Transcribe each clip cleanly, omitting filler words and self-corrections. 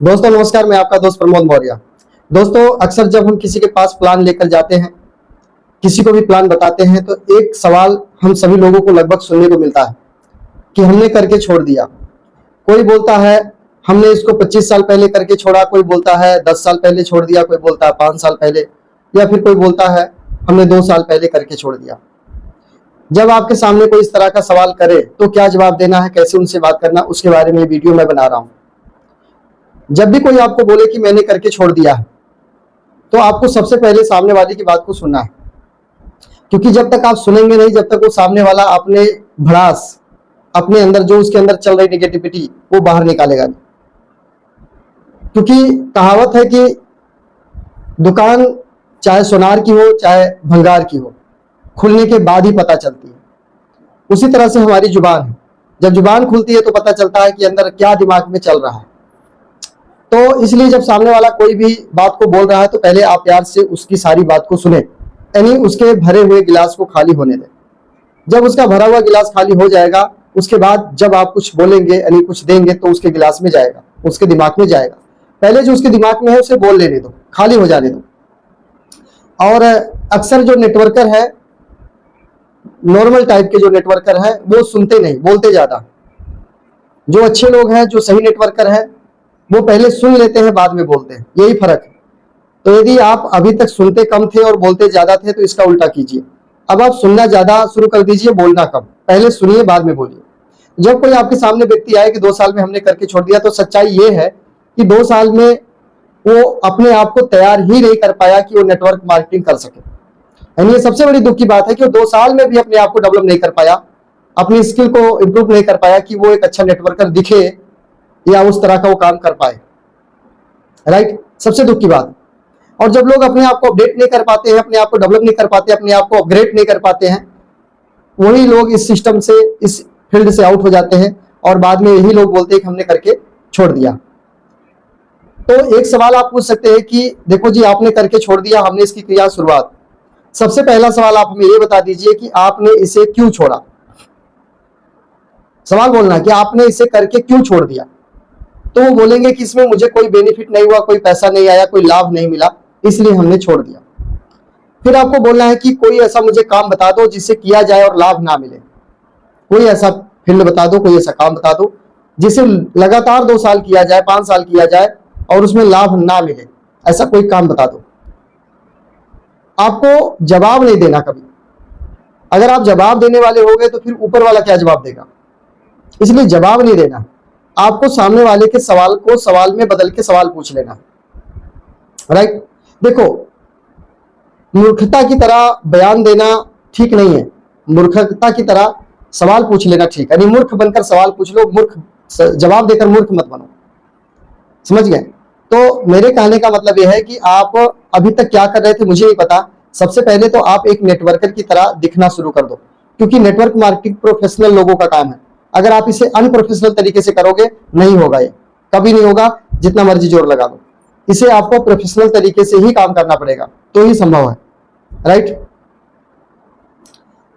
दोस्तों नमस्कार, मैं आपका दोस्त प्रमोद मौर्य। दोस्तों अक्सर जब हम किसी के पास प्लान लेकर जाते हैं, किसी को भी प्लान बताते हैं, तो एक सवाल हम सभी लोगों को लगभग सुनने को मिलता है कि हमने करके छोड़ दिया। कोई बोलता है हमने इसको 25 साल पहले करके छोड़ा, कोई बोलता है 10 साल पहले छोड़ दिया, कोई बोलता है 5 साल पहले, या फिर कोई बोलता है हमने 2 साल पहले करके छोड़ दिया। जब आपके सामने कोई इस तरह का सवाल करे तो क्या जवाब देना है, कैसे उनसे बात करना, उसके बारे में वीडियो मैं बना रहा हूं। जब भी कोई आपको बोले कि मैंने करके छोड़ दिया है, तो आपको सबसे पहले सामने वाले की बात को सुनना है, क्योंकि जब तक आप सुनेंगे नहीं, जब तक वो सामने वाला अपने भड़ास, अपने अंदर जो उसके अंदर चल रही नेगेटिविटी वो बाहर निकालेगा नहीं। क्योंकि कहावत है कि दुकान चाहे सोनार की हो चाहे भंगार की हो, खुलने के बाद ही पता चलती है। उसी तरह से हमारी जुबान है, जब जुबान खुलती है तो पता चलता है कि अंदर क्या दिमाग में चल रहा है। तो इसलिए जब सामने वाला कोई भी बात को बोल रहा है तो पहले आप प्यार से उसकी सारी बात को सुने, यानी उसके भरे हुए गिलास को खाली होने दें। जब उसका भरा हुआ गिलास खाली हो जाएगा, उसके बाद जब आप कुछ बोलेंगे यानी कुछ देंगे तो उसके गिलास में जाएगा, उसके दिमाग में जाएगा। पहले जो उसके दिमाग में है उसे बोल लेने दो, खाली हो जाने दो। और अक्सर जो नेटवर्कर है, नॉर्मल टाइप के जो नेटवर्कर है, वो सुनते नहीं, बोलते ज्यादा। जो अच्छे लोग हैं, जो सही नेटवर्कर है, वो पहले सुन लेते हैं बाद में बोलते हैं, यही फर्क है। तो यदि आप अभी तक सुनते कम थे और बोलते ज्यादा थे तो इसका उल्टा कीजिए। अब आप सुनना ज्यादा शुरू कर दीजिए, बोलना कम। पहले सुनिए बाद में बोलिए। जब कोई आपके सामने व्यक्ति आए कि 2 साल में हमने करके छोड़ दिया, तो सच्चाई ये है कि 2 साल में वो अपने आप को तैयार ही नहीं कर पाया कि वो नेटवर्क मार्केटिंग कर सके। यानी ये सबसे बड़ी दुख की बात है कि वो 2 साल में भी अपने आप को डेवलप नहीं कर पाया, अपनी स्किल को इंप्रूव नहीं कर पाया कि वो एक अच्छा नेटवर्कर दिखे या उस तरह का वो काम कर पाए। राइट, सबसे दुख की बात। और जब लोग अपने आप को अपडेट नहीं कर पाते हैं, अपने आप को डेवलप नहीं कर पाते, अपने आप को अपग्रेड नहीं कर पाते हैं, वही लोग इस सिस्टम से, इस फील्ड से आउट हो जाते हैं और बाद में यही लोग बोलते हैं कि हमने करके छोड़ दिया। तो एक सवाल आप पूछ सकते हैं कि देखो जी, आपने करके छोड़ दिया, हमने इसकी किया शुरुआत। सबसे पहला सवाल आप हमें ये बता दीजिए कि आपने इसे क्यों छोड़ा। सवाल बोलना कि आपने इसे करके क्यों छोड़ दिया। तो वो बोलेंगे कि इसमें मुझे कोई बेनिफिट नहीं हुआ, कोई पैसा नहीं आया, कोई लाभ नहीं मिला, इसलिए हमने छोड़ दिया। फिर आपको बोलना है कि कोई ऐसा मुझे काम बता दो जिससे किया जाए और लाभ ना मिले। कोई ऐसा फील्ड बता दो, कोई ऐसा काम बता दो जिसे लगातार 2 साल किया जाए, 5 साल किया जाए और उसमें लाभ ना मिले, ऐसा कोई काम बता दो। आपको जवाब नहीं देना कभी। अगर आप जवाब देने वाले हो गए तो फिर ऊपर वाला क्या जवाब देगा, इसलिए जवाब नहीं देना। आपको सामने वाले के सवाल को सवाल में बदल के सवाल पूछ लेना। राइट, देखो, मूर्खता की तरह बयान देना ठीक नहीं है, मूर्खता की तरह सवाल पूछ लेना ठीक है। यानी मूर्ख बनकर सवाल पूछ लो, मूर्ख जवाब देकर मूर्ख मत बनो। समझ गए? तो मेरे कहने का मतलब यह है कि आप अभी तक क्या कर रहे थे मुझे नहीं पता। सबसे पहले तो आप एक नेटवर्कर की तरह दिखना शुरू कर दो, क्योंकि नेटवर्क मार्केटिंग प्रोफेशनल लोगों का काम है। अगर आप इसे अनप्रोफेशनल तरीके से करोगे, नहीं होगा, ये कभी नहीं होगा, जितना मर्जी जोर लगा दो। इसे आपको प्रोफेशनल तरीके से ही काम करना पड़ेगा, तो ही संभव है। राइट,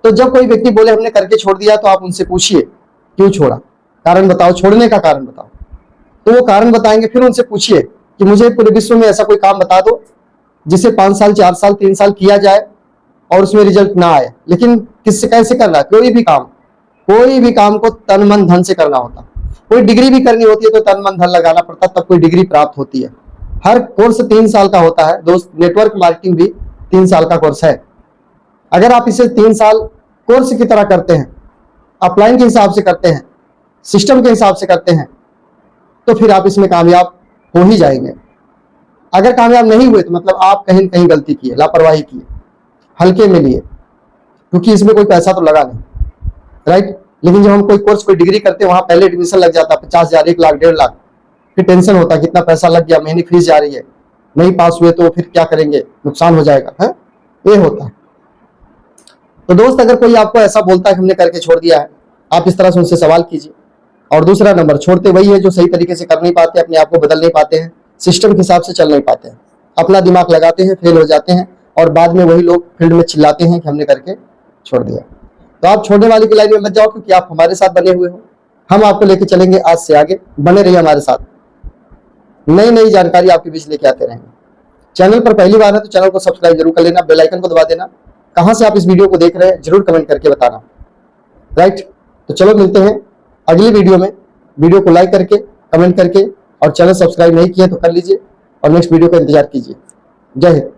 तो जब कोई व्यक्ति बोले हमने करके छोड़ दिया, तो आप उनसे पूछिए क्यों छोड़ा, कारण बताओ, छोड़ने का कारण बताओ। तो वो कारण बताएंगे, फिर उनसे पूछिए कि मुझे पूरे विश्व में ऐसा कोई काम बता दो जिसे 5 साल, 4 साल, 3 साल किया जाए और उसमें रिजल्ट ना आए। लेकिन किससे, कैसे करना है? कोई भी काम को तन मन धन से करना होता। कोई डिग्री भी करनी होती है तो तन मन धन लगाना पड़ता, तब कोई डिग्री प्राप्त होती है। हर कोर्स 3 साल का होता है दोस्त, नेटवर्क मार्केटिंग भी 3 साल का कोर्स है। अगर आप इसे 3 साल कोर्स की तरह करते हैं, अपलाइन के हिसाब से करते हैं, सिस्टम के हिसाब से करते हैं, तो फिर आप इसमें कामयाब हो ही जाएंगे। अगर कामयाब नहीं हुए तो मतलब आप कहीं कहीं गलती की है, लापरवाही की है, हल्के में लिए, क्योंकि इसमें कोई पैसा तो लगा नहीं। राइट, लेकिन जब हम कोई कोर्स, कोई डिग्री करते हैं, वहां पहले एडमिशन लग जाता है 50,000, 1 लाख, 1.5 लाख। फिर टेंशन होता है कितना पैसा लग गया, महीने फीस जा रही है, नहीं पास हुए तो फिर क्या करेंगे, नुकसान हो जाएगा, है ये होता है। तो दोस्त, अगर कोई आपको ऐसा बोलता है कि हमने करके छोड़ दिया है, आप इस तरह से उनसे सवाल कीजिए। और दूसरा नंबर, छोड़ते वही है जो सही तरीके से कर नहीं पाते, अपने आप को बदल नहीं पाते हैं, सिस्टम के हिसाब से चल नहीं पाते हैं, अपना दिमाग लगाते हैं, फेल हो जाते हैं और बाद में वही लोग फील्ड में चिल्लाते हैं कि हमने करके छोड़ दिया। तो आप छोड़ने वाले की लाइन में मत जाओ, क्योंकि आप हमारे साथ बने हुए हो। हम आपको लेके चलेंगे आज से आगे, बने रहिए हमारे साथ। नई नई जानकारी आपके बीच लेके आते रहेंगे। चैनल पर पहली बार है तो चैनल को सब्सक्राइब जरूर कर लेना, बेल आइकन को दबा देना। कहां से आप इस वीडियो को देख रहे हैं जरूर कमेंट करके बताना। राइट, तो चलो मिलते हैं अगली वीडियो में। वीडियो को लाइक करके, कमेंट करके, और चैनल सब्सक्राइब नहीं किया तो कर लीजिए और नेक्स्ट वीडियो का इंतजार कीजिए। जय हिंद।